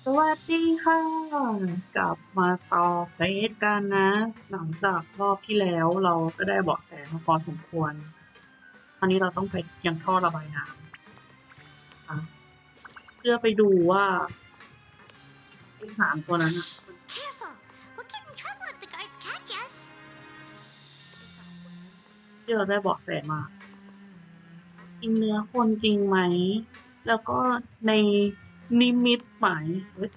สวัสดีค่ะกลับมาต่อเควสกันนะหลังจากรอบที่แล้วเราก็ได้เบาะแสมาพอสมควรตอนนี้เราต้องไปยังท่อระบายน้ำค่ะเพื่อไปดูว่าไอ้3 ตัวนั้นอะ Careful! We'll get in trouble if the guards catch us. ที่เราได้เบาะแสมากินเนื้อคนจริงไหมแล้วก็ในนิมิตหมายเฮ้ย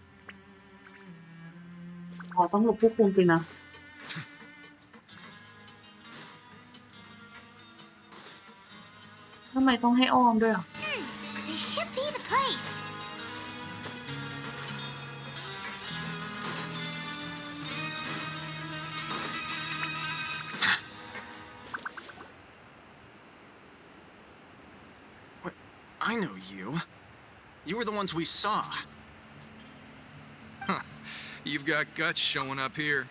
อ๋อต้องหลบผู้คุมสินะทำไมต้องให้อ้อมด้วยอ่ะ This should be the place. What? I know you. You were the ones we saw. Huh. You've got guts showing up here.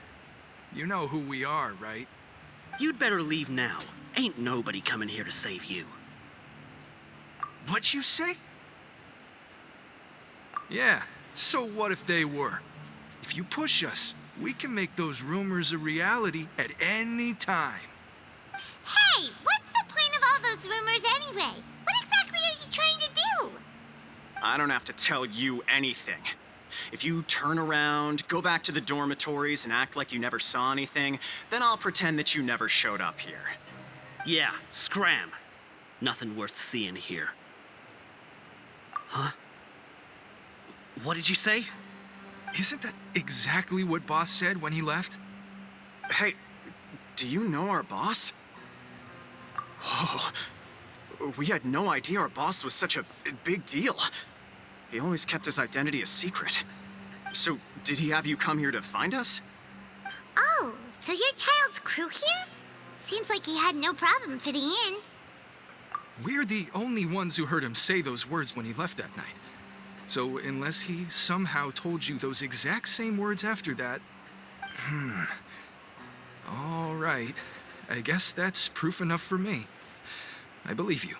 You know who we are, right? You'd better leave now. Ain't nobody coming here to save you. What'd you say? Yeah, so what if they were? If you push us, we can make those rumors a reality at any time. Hey, what's the point of all those rumors anyway? What exactly are you trying to do? I don't have to tell you anything. If you turn around, go back to the dormitories, and act like you never saw anything, then I'll pretend that you never showed up here. Yeah, scram. Nothing worth seeing here. Huh? What did you say? Isn't that exactly what Boss said when he left? Hey, do you know our boss? Whoa. We had no idea our boss was such a big deal. He always kept his identity a secret. So, did he have you come here to find us? Oh, so your child's crew here? Seems like he had no problem fitting in. We're the only ones who heard him say those words when he left that night. So, unless he somehow told you those exact same words after that... All right. I guess that's proof enough for me. I believe you.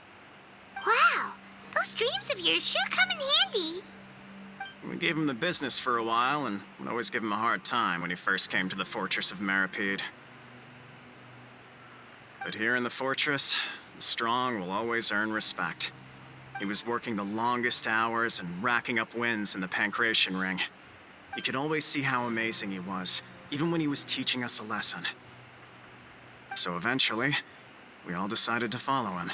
Wow, those dreams of yours sure come in handy. We gave him the business for a while and would always give him a hard time when he first came to the fortress of Meropide. But here in the fortress, the strong will always earn respect. He was working the longest hours and racking up wins in the Pancration Ring. You could always see how amazing he was, even when he was teaching us a lesson. So eventually, we all decided to follow him.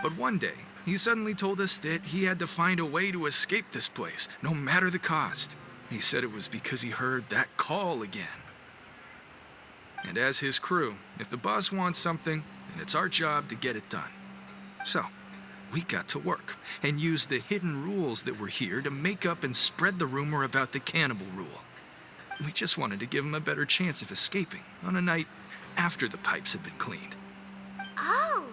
But one day, he suddenly told us that he had to find a way to escape this place, no matter the cost. He said it was because he heard that call again. And as his crew, if the boss wants something, then it's our job to get it done. So, we got to work and used the hidden rules that were here to make up and spread the rumor about the cannibal rule. We just wanted to give him a better chance of escaping on a night after the pipes had been cleaned. Oh,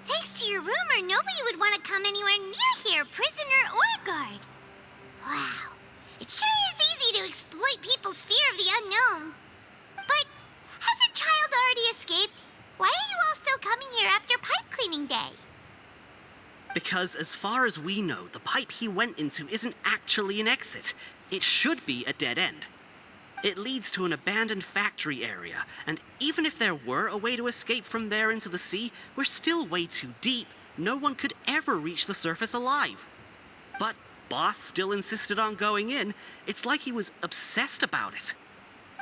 thanks to your rumor, nobody would want to come anywhere near here, prisoner or guard. Wow, it sure is easy to exploit people's fear of the unknown. But hasn't Child already escaped? Why are you all still coming here after pipe cleaning day? Because as far as we know, the pipe he went into isn't actually an exit. It should be a dead end. It leads to an abandoned factory area, and even if there were a way to escape from there into the sea, we're still way too deep. No one could ever reach the surface alive. But Boss still insisted on going in. It's like he was obsessed about it.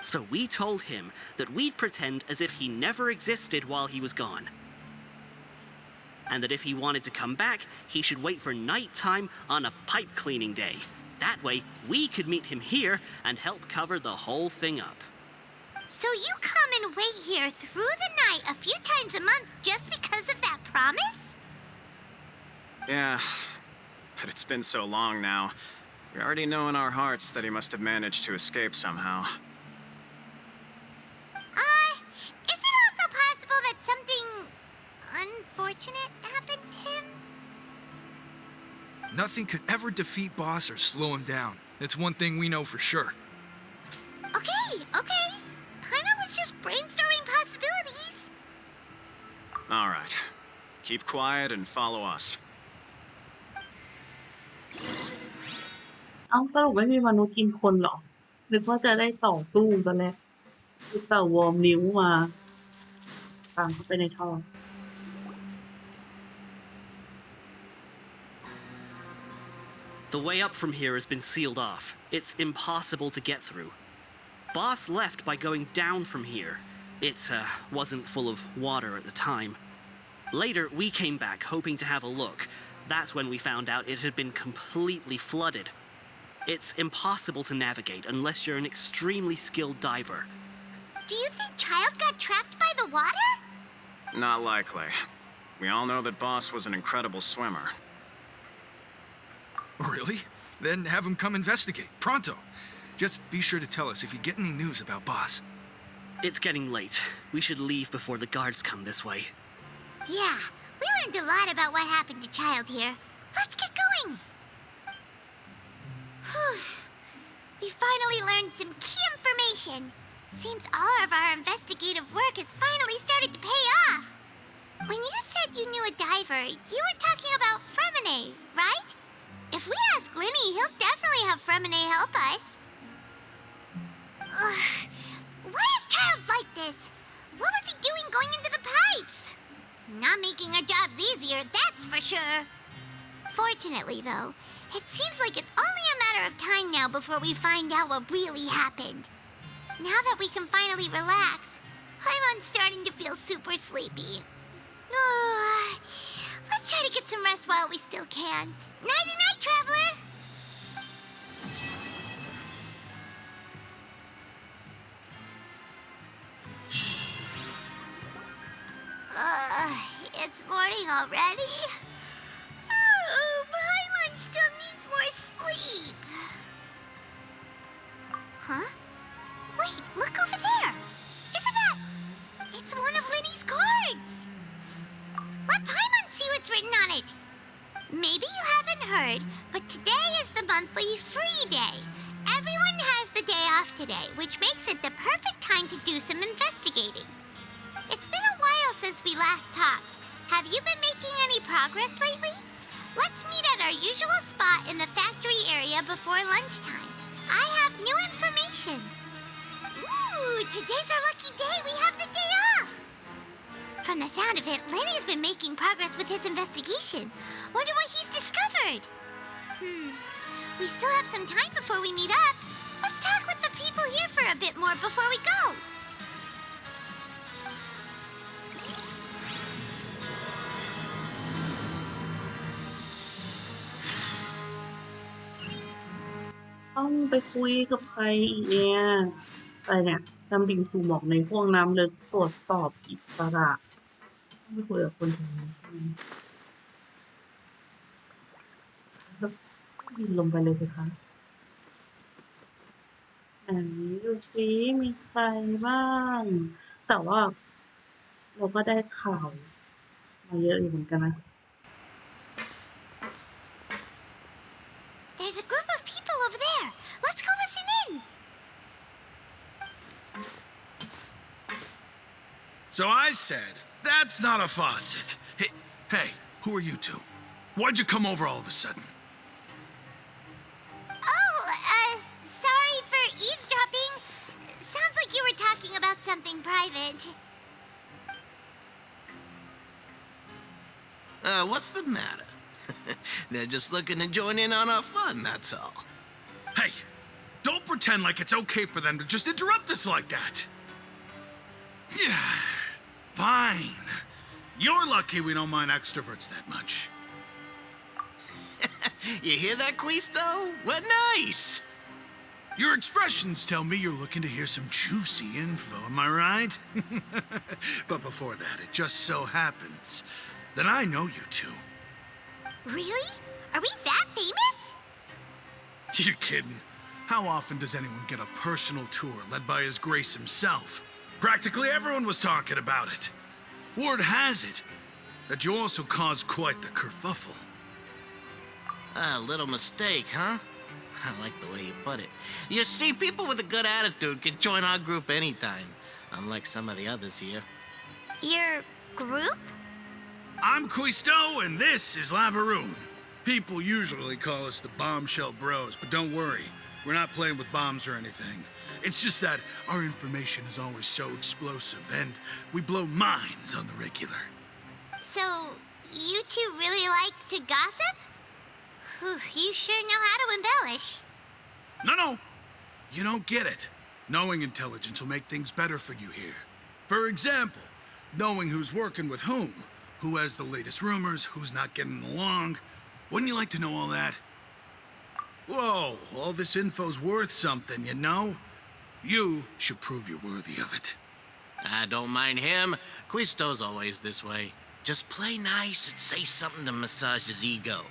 So we told him that we'd pretend as if he never existed while he was gone. And that if he wanted to come back, he should wait for nighttime on a pipe cleaning day. That way, we could meet him here and help cover the whole thing up. So you come and wait here through the night a few times a month just because of that promise? Yeah, but it's been so long now. We already know in our hearts that he must have managed to escape somehow. Is it also possible that something unfortunate happened to him? Nothing could ever defeat Boss or slow him down. That's one thing we know for sure. Okay. Paimon was just brainstorming possibilities. All right. Keep quiet and follow us. เอ้าสรุปไม่มีมนุษย์กินคนเหรอนึกว่าจะได้ต่อสู้ซะแล้วอุตส่าห์วอร์มนิ้วมาตามเข้าไปในท่อ The way up from here has been sealed off. It's impossible to get through. Boss left by going down from here. It wasn't full of water at the time. Later, we came back hoping to have a look. That's when we found out it had been completely flooded. It's impossible to navigate unless you're an extremely skilled diver. Do you think Child got trapped by the water? Not likely. We all know that Boss was an incredible swimmer. Really? Then have him come investigate. Pronto. Just be sure to tell us if you get any news about Boss. It's getting late. We should leave before the guards come this way. Yeah, we learned a lot about what happened to Child here. Let's get going. Whew. We finally learned some key information. Seems all of our investigative work has finally started to pay off. When you said you knew a diver, you were talking about Fremine, right? If we ask Linny, he'll definitely have Fremine help us. Ugh. Why is Child like this? What was he doing going into the pipes? Not making our jobs easier, that's for sure. Fortunately, though, it seems like it's only a matter of time now before we find out what really happened. Now that we can finally relax, I'm starting to feel super sleepy. Let's try to get some rest while we still can. Nighty-night, traveler! It's morning already? Paimon still needs more sleep. Huh? Wait, look over there! Isn't that... It's one of Linny's cards! Let Paimon see what's written on it. Maybe you haven't heard, but today is the monthly free day. Everyone has the day off today, which makes it the perfect time to do some investigating. It's been a while since we last talked. Have you been making any progress lately? Let's meet at our usual spot in the factory area before lunchtime. I have new information. Ooh, today's our lucky day. We have the day off. From the sound of it, Lenny's been making progress with his investigation. Wonder what he's discovered. We still have some time before we meet up. Let's talk with the people here for a bit more before we go.ต้องไปคุยกับใครอีกเนี่ยอะไรเนี่ยดำดิ่งสู่หมอกในห้วงน้ำลึกตรวจสอบอิสระต้องไปคุยกับคนถึงบินลงไปเลยสิคะอันนี้ดูสิมีใครบ้าง แต่ว่าเราก็ได้ข่าวมาเยอะอยู่เหมือนกันนะ There's a group of people over there. Let's go listen in. So I said, that's not a faucet. Hey, who are you two? Why'd you come over all of a sudden? Sorry for eavesdropping. Sounds like you were talking about something private. What's the matter? They're just looking to join in on our fun, that's all. Hey, don't pretend like it's okay for them to just interrupt us like that. Yeah, fine. You're lucky we don't mind extroverts that much. You hear that, Quisto? What nice! Your expressions tell me you're looking to hear some juicy info, am I right? But before that, it just so happens that I know you two. Really? Are we that famous? You're kidding. How often does anyone get a personal tour led by His Grace himself? Practically everyone was talking about it. Word has it that you also caused quite the kerfuffle. A little mistake, huh? I like the way you put it. You see, people with a good attitude can join our group anytime, unlike some of the others here. Your group? I'm Quisto, and this is Lavaroon. People usually call us the Bombshell Bros, but don't worry. We're not playing with bombs or anything. It's just that our information is always so explosive, and we blow minds on the regular. So, you two really like to gossip? Whew, you sure know how to embellish. No. You don't get it. Knowing intelligence will make things better for you here. For example, knowing who's working with whom, who has the latest rumors, who's not getting along. Wouldn't you like to know all that? Whoa, all this info's worth something, you know? You should prove you're worthy of it. I don't mind him. Quisto's always this way. Just play nice and say something to massage his ego.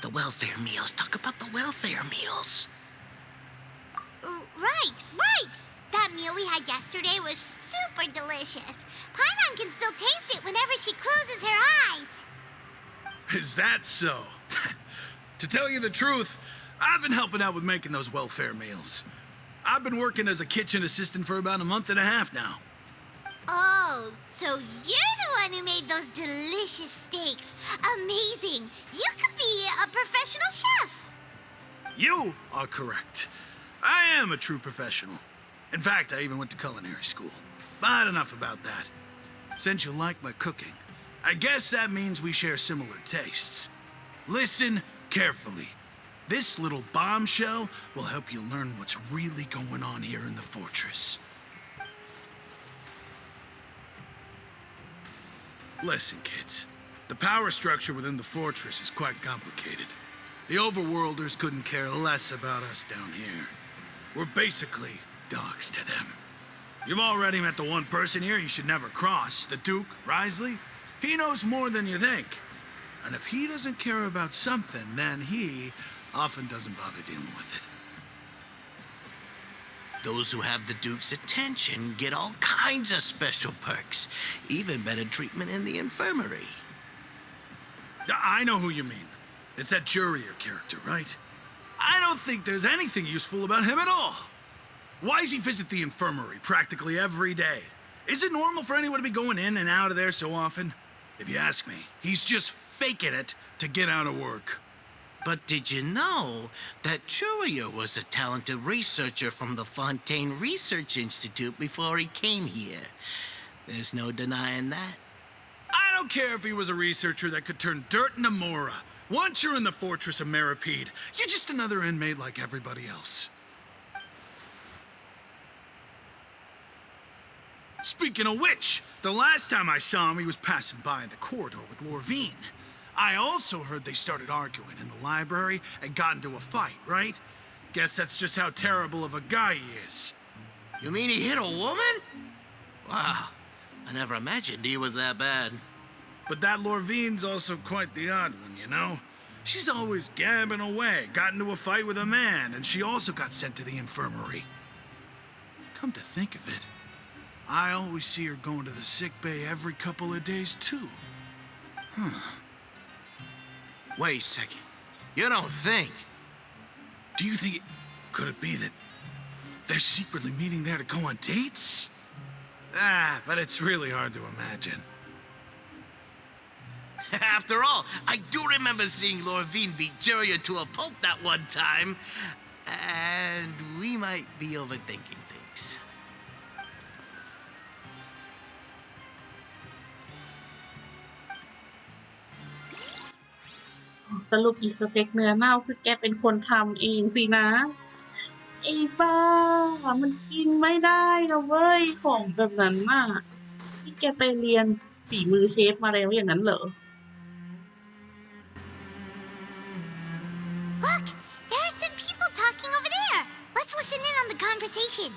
The welfare meals. Talk about the welfare meals. Right. That meal we had yesterday was super delicious. Paimon can still taste it whenever she closes her eyes. Is that so? To tell you the truth, I've been helping out with making those welfare meals. I've been working as a kitchen assistant for about a month and a half now. Oh, so you're the one who made those delicious steaks. Amazing. You could be a professional chef. You are correct. I am a true professional. In fact, I even went to culinary school. But enough about that. Since you like my cooking, I guess that means we share similar tastes. Listen carefully. This little bombshell will help you learn what's really going on here in the fortress. Listen, kids. The power structure within the fortress is quite complicated. The overworlders couldn't care less about us down here. We're basically dogs to them. You've already met the one person here you should never cross, the Duke, Risley. He knows more than you think. And if he doesn't care about something, then he often doesn't bother dealing with it. Those who have the Duke's attention get all kinds of special perks, even better treatment in the infirmary. I know who you mean. It's that Jurier character, right? I don't think there's anything useful about him at all. Why does he visit the infirmary practically every day? Is it normal for anyone to be going in and out of there so often? If you ask me, he's just faking it to get out of work. But did you know that Jurier was a talented researcher from the Fontaine Research Institute before he came here? There's no denying that. I don't care if he was a researcher that could turn dirt into Mora. Once you're in the fortress of Meropide, you're just another inmate like everybody else. Speaking of which, the last time I saw him, he was passing by in the corridor with Lorvine. I also heard they started arguing in the library and got into a fight, right? Guess that's just how terrible of a guy he is. You mean he hit a woman? Wow, I never imagined he was that bad. But that Lorvine's also quite the odd one, you know? She's always gabbing away, got into a fight with a man, and she also got sent to the infirmary. Come to think of it, I always see her going to the sick bay every couple of days, too. Wait a second. You don't think? Do you think could it be that they're secretly meeting there to go on dates? But it's really hard to imagine. After all, I do remember seeing Lorvine beat Jurier to a pulp that one time. And we might be overthinking things. สรุปอีสเต็กเนื้อเน่าคือแกเป็นคนทำเองสินะไอ้บ้ามันกินไม่ได้นะเว้ยของแบบนั้นน่ะที่แกไปเรียนฝีมือเชฟมาแล้วอย่างนั้นเหรอ Look, there are some people talking over there. Let's listen in on the conversation.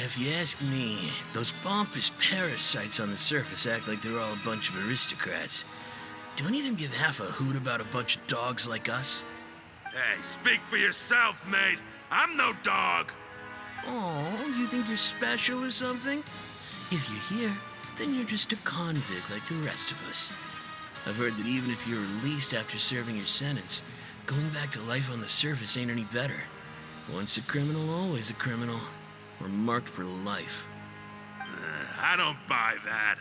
If you ask me, those pompous parasites on the surface act like they're all a bunch of aristocrats. Do any of them give half a hoot about a bunch of dogs like us? Hey, speak for yourself, mate. I'm no dog. Oh, you think you're special or something? If you're here, then you're just a convict like the rest of us. I've heard that even if you're released after serving your sentence, going back to life on the surface ain't any better. Once a criminal, always a criminal. or marked for life. I don't buy that.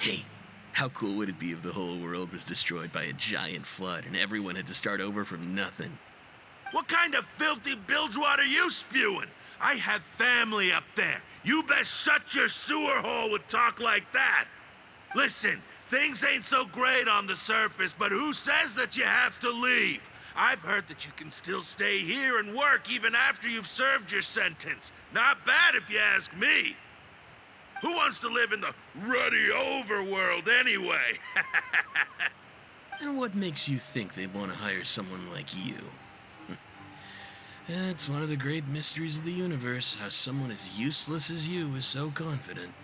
Hey, how cool would it be if the whole world was destroyed by a giant flood and everyone had to start over from nothing? What kind of filthy bilgewater are you spewing? I have family up there. You best shut your sewer hole with talk like that. Listen, things ain't so great on the surface, but who says that you have to leave? I've heard that you can still stay here and work even after you've served your sentence. Not bad if you ask me. Who wants to live in the ruddy overworld anyway? And what makes you think they want to hire someone like you? It's one of the great mysteries of the universe, how someone as useless as you is so confident.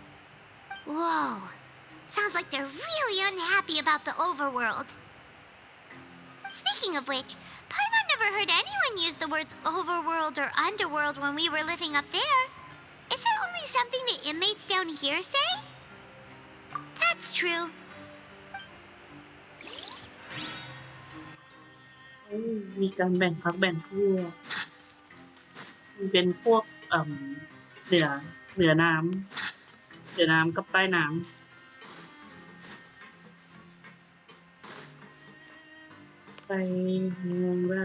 Whoa. Sounds like they're really unhappy about the overworld. Speaking of which, Paimon never heard anyone use the words overworld or underworld when we were living up there. Is it only something the inmates down here say? That's true. มีการแบ่งพรรคแบ่งพวกมันเป็นพวกเหนือเหนือน้ำเหนือน้ำกับใต้น้ำไปเมืองได้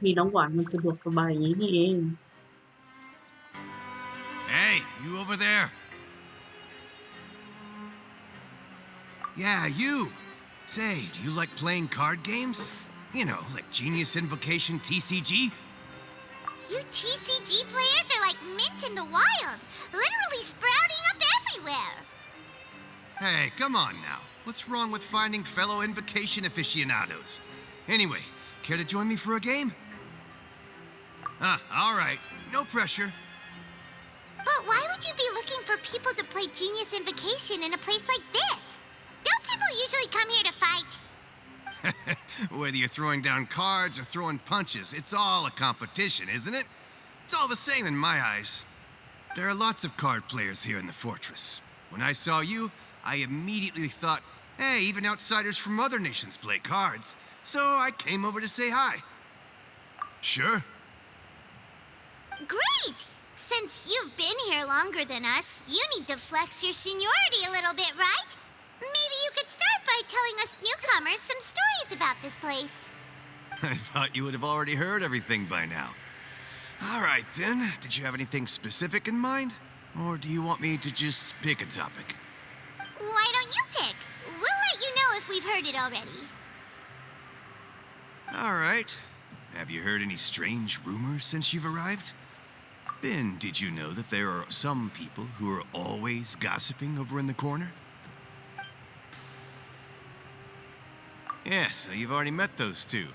มีน้องหวานมันสะดวกสบายอย่างนี้นี่เอง Hey, you over there? Yeah, you. Say, do you like playing card games? You know, like Genius Invocation TCG? You TCG players are like mint in the wild, literally sprouting up everywhere. Hey, come on now. What's wrong with finding fellow Invocation aficionados? Anyway, care to join me for a game? All right. No pressure. But why would you be looking for people to play Genius Invocation in a place like this? Don't people usually come here to fight? Whether you're throwing down cards or throwing punches, it's all a competition, isn't it? It's all the same in my eyes. There are lots of card players here in the fortress. When I saw you, I immediately thought, hey, even outsiders from other nations play cards. So I came over to say hi. Sure. Great! Since you've been here longer than us, you need to flex your seniority a little bit, right? Maybe you could start by telling us newcomers some stories about this place. I thought you would have already heard everything by now. All right, then. Did you have anything specific in mind? Or do you want me to just pick a topic? Why don't you pick? We'll let you know if we've heard it already. All right. Have you heard any strange rumors since you've arrived? Ben, did you know that there are some people who are always gossiping over in the corner? Yeah, so you've already met those two.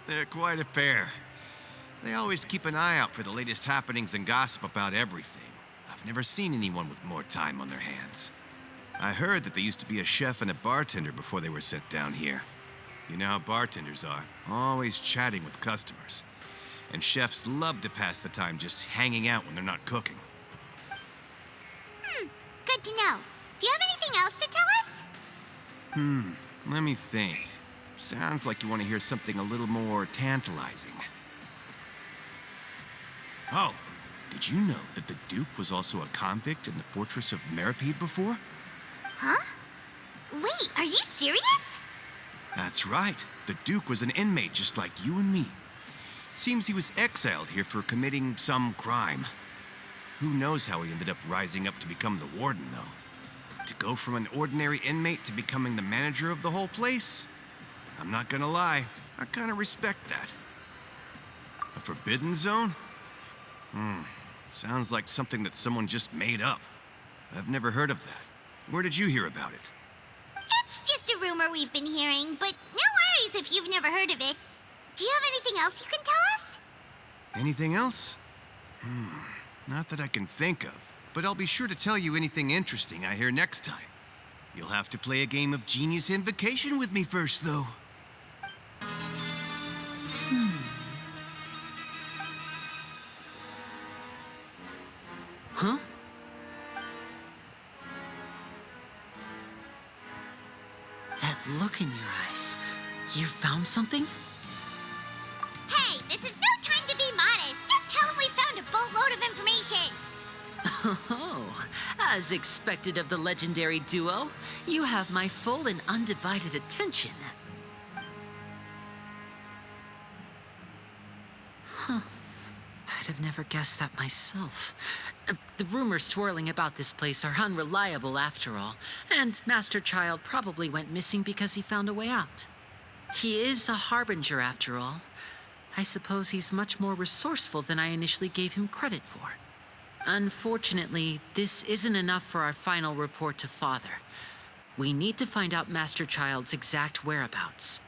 They're quite a pair. They always keep an eye out for the latest happenings and gossip about everything. I've never seen anyone with more time on their hands. I heard that they used to be a chef and a bartender before they were sent down here. You know how bartenders are, always chatting with customers. And chefs love to pass the time just hanging out when they're not cooking. Good to know. Do you have anything else to tell us? Let me think. Sounds like you want to hear something a little more tantalizing. Oh, did you know that the Duke was also a convict in the fortress of Meropide before? Huh? Wait, are you serious? That's right. The Duke was an inmate just like you and me. Seems he was exiled here for committing some crime. Who knows how he ended up rising up to become the warden, though. To go from an ordinary inmate to becoming the manager of the whole place? I'm not gonna lie, I kinda respect that. A forbidden zone? Sounds like something that someone just made up. I've never heard of that. Where did you hear about it? It's just a rumor we've been hearing, but no worries if you've never heard of it. Do you have anything else you can tell us? Anything else? Not that I can think of, but I'll be sure to tell you anything interesting I hear next time. You'll have to play a game of Genius Invocation with me first, though. Huh? That look in your eyes. You found something? Hey, this is no boatload of information. Oh, as expected of the legendary duo, you have my full and undivided attention. Huh. I'd have never guessed that myself. The rumors swirling about this place are unreliable after all, and Master Child probably went missing because he found a way out. He is a harbinger after all. I suppose he's much more resourceful than I initially gave him credit for. Unfortunately, this isn't enough for our final report to Father. We need to find out Master Child's exact whereabouts.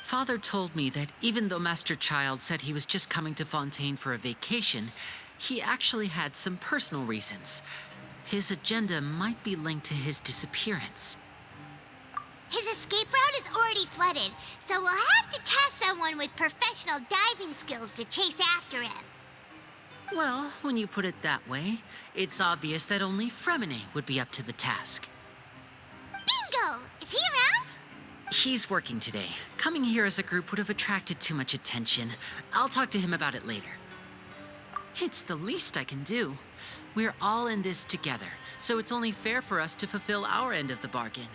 Father told me that even though Master Child said he was just coming to Fontaine for a vacation, he actually had some personal reasons. His agenda might be linked to his disappearance. His escape route is already flooded, so we'll have to task someone with professional diving skills to chase after him. Well, when you put it that way, it's obvious that only Fremine would be up to the task. Bingo! Is he around? He's working today. Coming here as a group would have attracted too much attention. I'll talk to him about it later. It's the least I can do. We're all in this together, so it's only fair for us to fulfill our end of the bargain.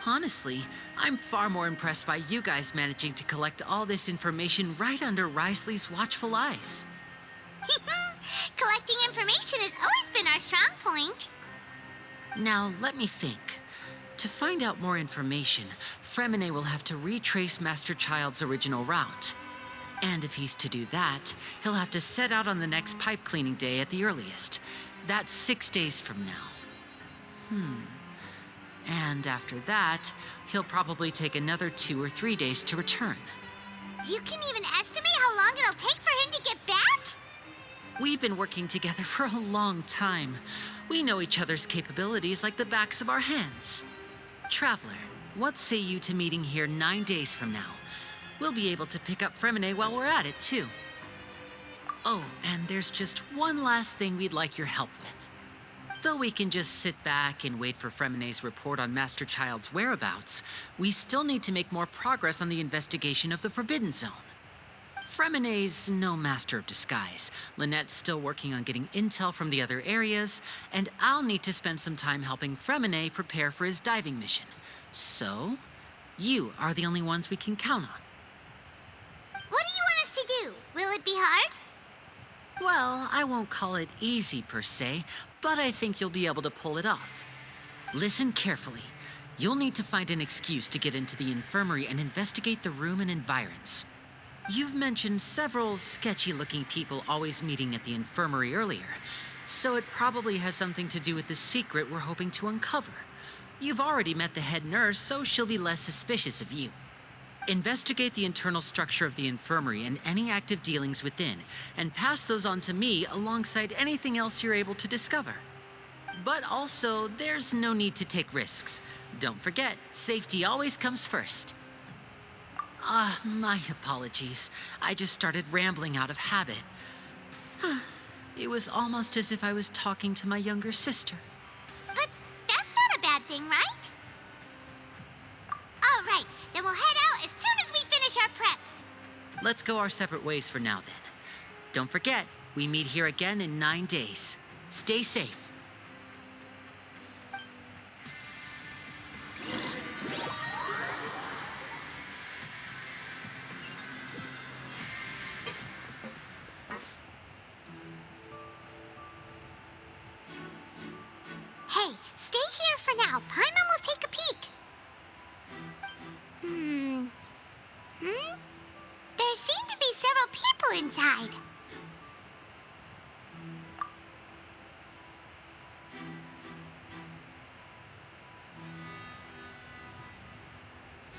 Honestly, I'm far more impressed by you guys managing to collect all this information right under Risley's watchful eyes. Collecting information has always been our strong point. Now, let me think. To find out more information, Fremine will have to retrace Master Child's original route. And if he's to do that, he'll have to set out on the next pipe cleaning day at the earliest. That's 6 days from now. And after that, he'll probably take another 2 or 3 days to return. You can even estimate how long it'll take for him to get back? We've been working together for a long time. We know each other's capabilities like the backs of our hands. Traveler, what say you to meeting here 9 days from now? We'll be able to pick up Fremine while we're at it, too. Oh, and there's just one last thing we'd like your help with. Though we can just sit back and wait for Fremine's report on Master Child's whereabouts, we still need to make more progress on the investigation of the Forbidden Zone. Fremine's no master of disguise. Lynette's still working on getting intel from the other areas, and I'll need to spend some time helping Fremine prepare for his diving mission. So, you are the only ones we can count on. What do you want us to do? Will it be hard? Well, I won't call it easy per se, but I think you'll be able to pull it off. Listen carefully. You'll need to find an excuse to get into the infirmary and investigate the room and environs. You've mentioned several sketchy-looking people always meeting at the infirmary earlier, so it probably has something to do with the secret we're hoping to uncover. You've already met the head nurse, so she'll be less suspicious of you. Investigate the internal structure of the infirmary and any active dealings within, and pass those on to me alongside anything else you're able to discover. But also, there's no need to take risks. Don't forget, safety always comes first. My apologies. I just started rambling out of habit. It was almost as if I was talking to my younger sister. But that's not a bad thing, right? All right, then we'll head out as soon as we finish our prep. Let's go our separate ways for now, then. Don't forget, we meet here again in 9 days. Stay safe. Hey, stay here for now. Paimon will take a peek. There seem to be several people inside.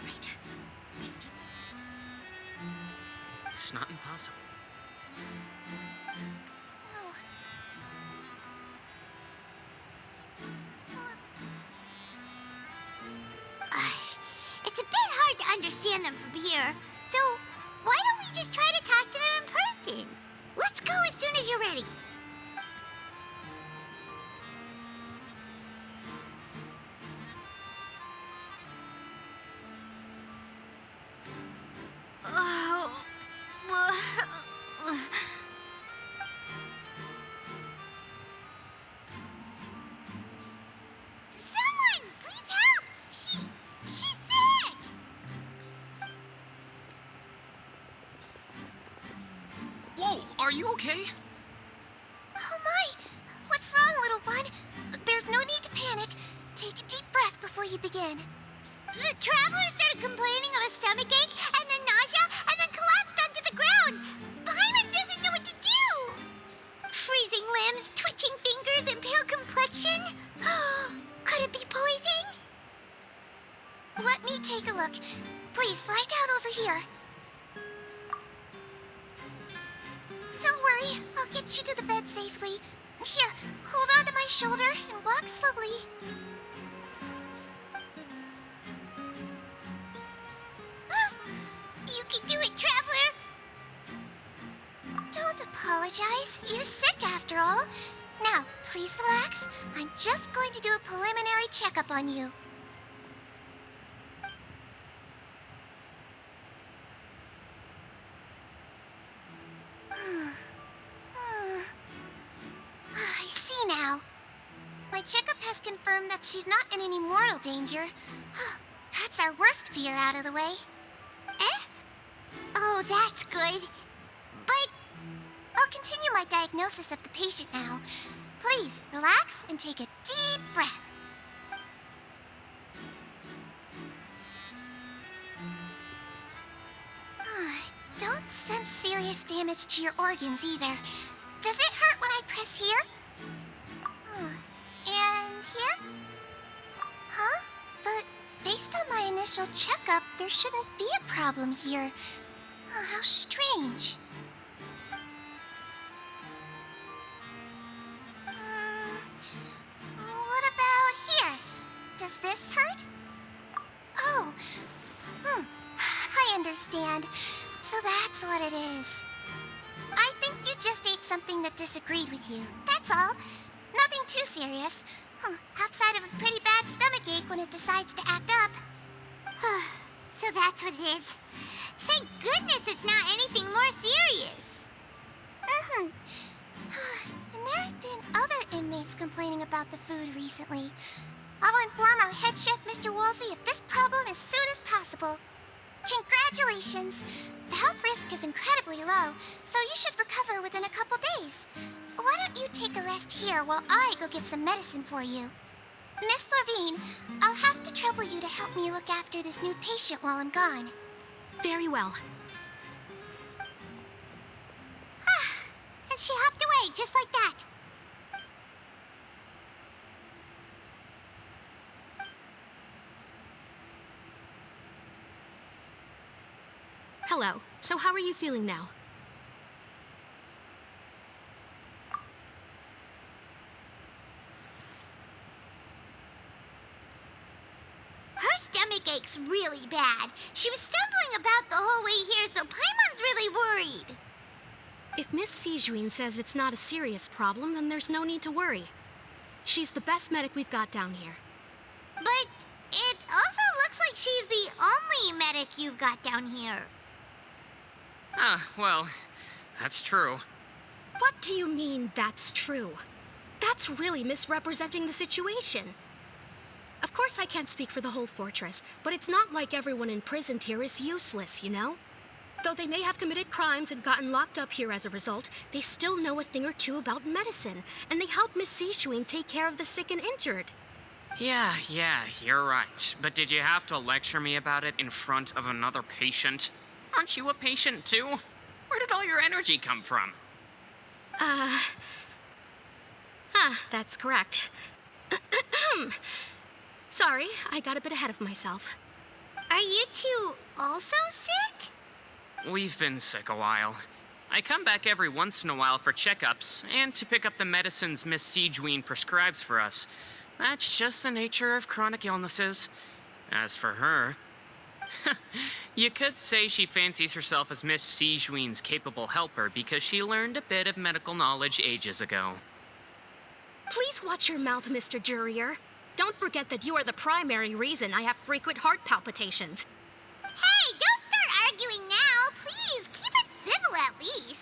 Right. It's not impossible. Oh. It's a bit hard to understand them from here, so why don't we just try to talk to them in person? Let's go as soon as you're ready. okay? Oh my! What's wrong, little one? There's no need to panic. Take a deep breath before you begin. The traveler started complaining of a stomachache, and then nausea, and then collapsed onto the ground. Paimon doesn't know what to do. Freezing limbs, twitching fingers, and pale complexion. Could it be poison? Let me take a look. Please lie down over here. Don't worry, I'll get you to the bed safely. Here, hold on to my shoulder and walk slowly. You can do it, Traveler! Don't apologize. You're sick after all. Now, please relax. I'm just going to do a preliminary checkup on you. I see now. My checkup has confirmed that she's not in any mortal danger. That's our worst fear out of the way. Eh? Oh, that's good. But I'll continue my diagnosis of the patient now. Please relax and take a deep breath. Don't sense serious damage to your organs either. Does it hurt when I press here? And here? Huh? But based on my initial checkup, there shouldn't be a problem here. How strange. What about here? Does this hurt? Oh. I understand. So that's what it is. I think you just ate something that disagreed with you. That's all. Nothing too serious. Outside of a pretty bad stomachache when it decides to act up. So that's what it is. Thank goodness it's not anything more serious. And there have been other inmates complaining about the food recently. I'll inform our head chef, Mr. Woolsey, of this problem as soon as possible. Congratulations! The health risk is incredibly low, so you should recover within a couple days. Why don't you take a rest here while I go get some medicine for you? Miss Levine, I'll have to trouble you to help me look after this new patient while I'm gone. Very well. And she hopped away just like that. Hello. So how are you feeling now? Her stomach ache's really bad. She was stumbling about the whole way here, so Paimon's really worried. If Miss Sijuin says it's not a serious problem, then there's no need to worry. She's the best medic we've got down here. But it also looks like she's the only medic you've got down here. Well, that's true. What do you mean, that's true? That's really misrepresenting the situation. Of course I can't speak for the whole fortress, but it's not like everyone imprisoned here is useless, you know? Though they may have committed crimes and gotten locked up here as a result, they still know a thing or two about medicine, and they help Miss Sijuin take care of the sick and injured. Yeah, you're right. But did you have to lecture me about it in front of another patient? Aren't you a patient too? Where did all your energy come from? That's correct. Sorry, I got a bit ahead of myself. Are you two also sick? We've been sick a while. I come back every once in a while for checkups and to pick up the medicines Miss Sijuin prescribes for us. That's just the nature of chronic illnesses. As for her, you could say she fancies herself as Miss Sijuin's capable helper because she learned a bit of medical knowledge ages ago. Please watch your mouth, Mr. Jurier. Don't forget that you are the primary reason I have frequent heart palpitations. Hey, don't start arguing now. Please, keep it civil at least.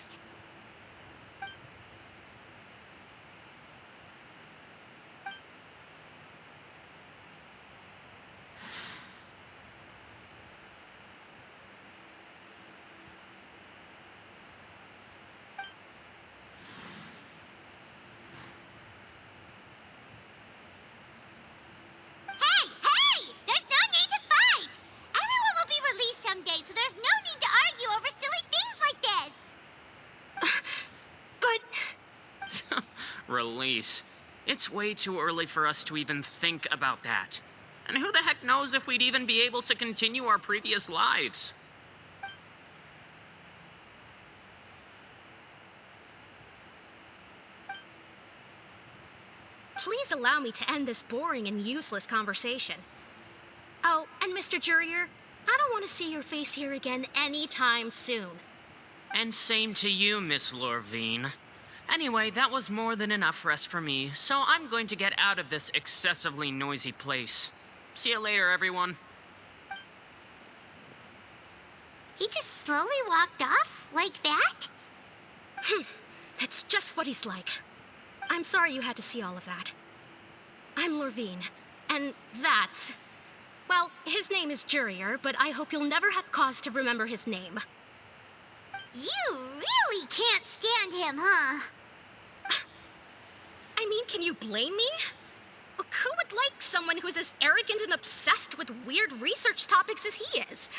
Release. It's way too early for us to even think about that. And who the heck knows if we'd even be able to continue our previous lives? Please allow me to end this boring and useless conversation. Oh, and Mr. Jurier, I don't want to see your face here again anytime soon. And same to you, Miss Lorvine. Anyway, that was more than enough rest for me, so I'm going to get out of this excessively noisy place. See you later, everyone. He just slowly walked off like that? That's just what he's like. I'm sorry you had to see all of that. I'm Lorvine, and that's... Well, his name is Jurier, but I hope you'll never have cause to remember his name. You really can't stand him, huh? I mean, can you blame me? Who would like someone who's as arrogant and obsessed with weird research topics as he is?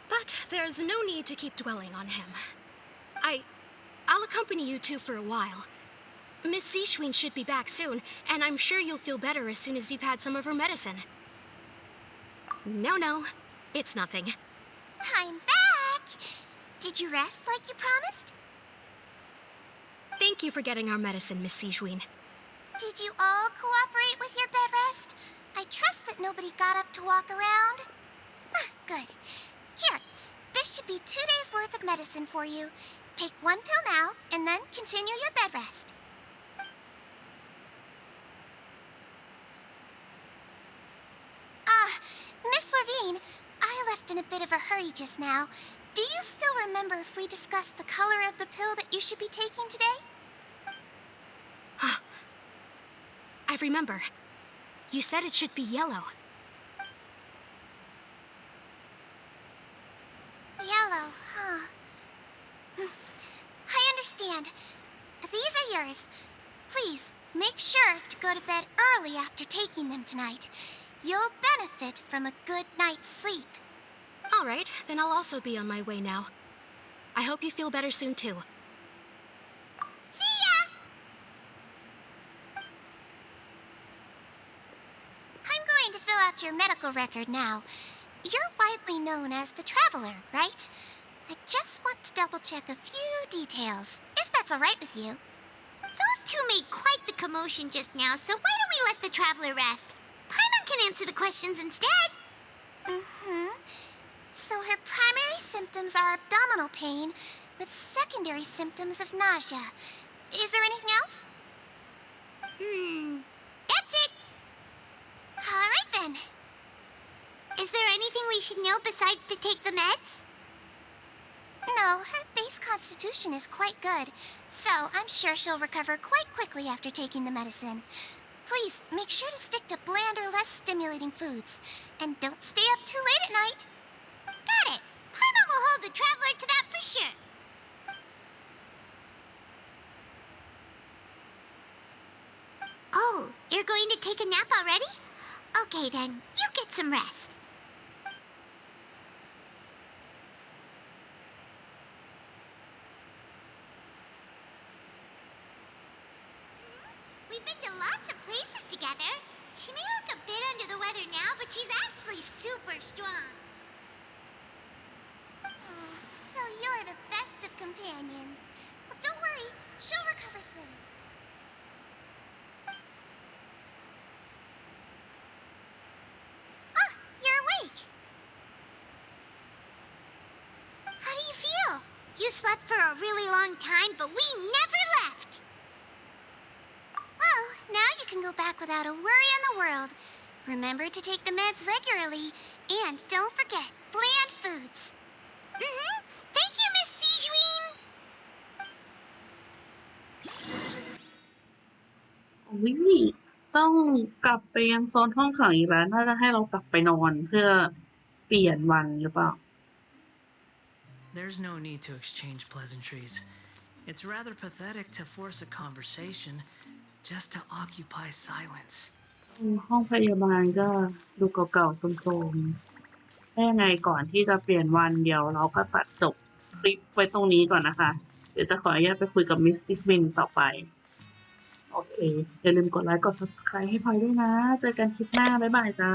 But there's no need to keep dwelling on him. I'll accompany you two for a while. Miss Zishwin should be back soon, and I'm sure you'll feel better as soon as you've had some of her medicine. No, it's nothing. I'm back! Did you rest like you promised? Thank you for getting our medicine, Miss Zishwin. Did you all cooperate with your bed rest? I trust that nobody got up to walk around. Good. Here, this should be 2 days' worth of medicine for you. Take 1 pill now, and then continue your bed rest. Miss Lorvine, I left in a bit of a hurry just now. Do you still remember if we discussed the color of the pill that you should be taking today? I remember. You said it should be yellow. Yellow, huh? I understand. These are yours. Please, make sure to go to bed early after taking them tonight. You'll benefit from a good night's sleep. All right, then I'll also be on my way now. I hope you feel better soon, too. See ya! I'm going to fill out your medical record now. You're widely known as the Traveler, right? I just want to double-check a few details, if that's all right with you. Those two made quite the commotion just now, so why don't we let the Traveler rest? Paimon can answer the questions instead. So her primary symptoms are abdominal pain, with secondary symptoms of nausea. Is there anything else? That's it. All right, then. Is there anything we should know besides to take the meds? No, her base constitution is quite good, so I'm sure she'll recover quite quickly after taking the medicine. Please, make sure to stick to bland or less stimulating foods. And don't stay up too late at night. Got it. Paimon will hold the Traveler to that for sure. Oh, you're going to take a nap already? Okay then, you get some rest. We've been to lots of places together. She may look a bit under the weather now, but she's actually super strong. So you're the best of companions. Well, don't worry, she'll recover soon. You're awake. How do you feel? You slept for a really long time, but we never left. Well, now you can go back without a worry in the world. Remember to take the meds regularly, and don't forget bland foods. Thank you, Miss Zishwin. ต้องกลับไปยังโซนห้องขังอีกแล้วน่าจะให้เรากลับไปนอนเพื่อเปลี่ยนวันหรือเปล่า There's no need to exchange pleasantries. It's rather pathetic to force a conversation just to occupy silence. ห้องพยาบาลก็ดูเก่าๆโทรมๆได้ไงก่อนที่จะเปลี่ยนวันเดี๋ยวเราก็ตัดจบคลิปไว้ตรงนี้ก่อนนะคะ ไป ดี๋ยวจะขออนุญาตไปคุยกับมิสซิกวินต่อไปโอเคอย่าลืมกดไลค์กด subscribe ให้พลอยด้วยนะเจอกันคลิปหน้าบ๊ายบายจ้า